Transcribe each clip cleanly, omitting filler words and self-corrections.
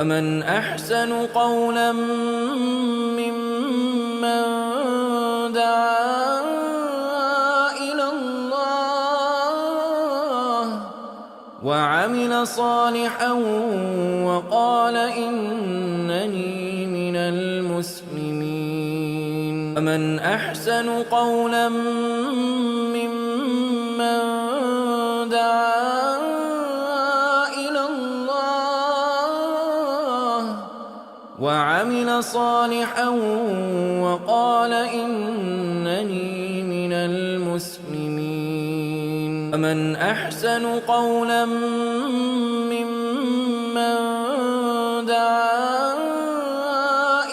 ومن أحسن قولا ممن دعا إلى الله وعمل صالحا وقال إنني من المسلمين. ومن أحسن قولا ممن دعا إلى الله وعمل صالحا وقال إنني من المسلمين. ومن أحسن قولا ممن دعا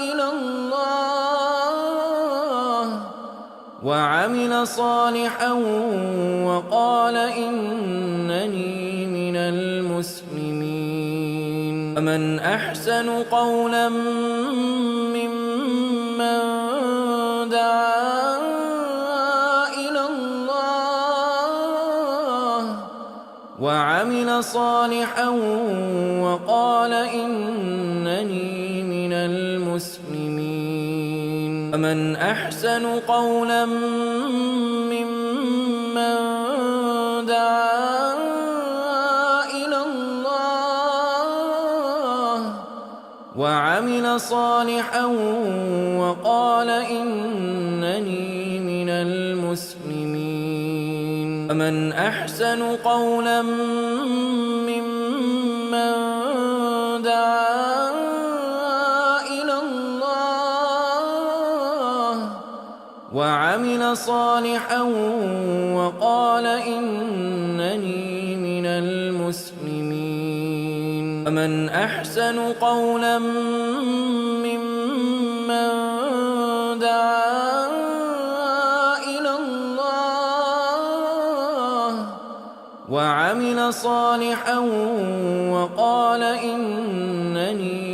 إلى الله وعمل صالحا وقال إنني من المسلمين. ومن أحسن قولا ممن دعا إلى الله وعمل صالحا وقال إنني من المسلمين. ومن أحسن قولا ممن دعا إلى الله وعمل صالحا وقال إنني من المسلمين. ومن أحسن قولا ممن دعا إلى الله وعمل صالحا وقال إنني من المسلمين. ومن أحسن قولا ممن دعا إلى الله وعمل صالحا وقال إنني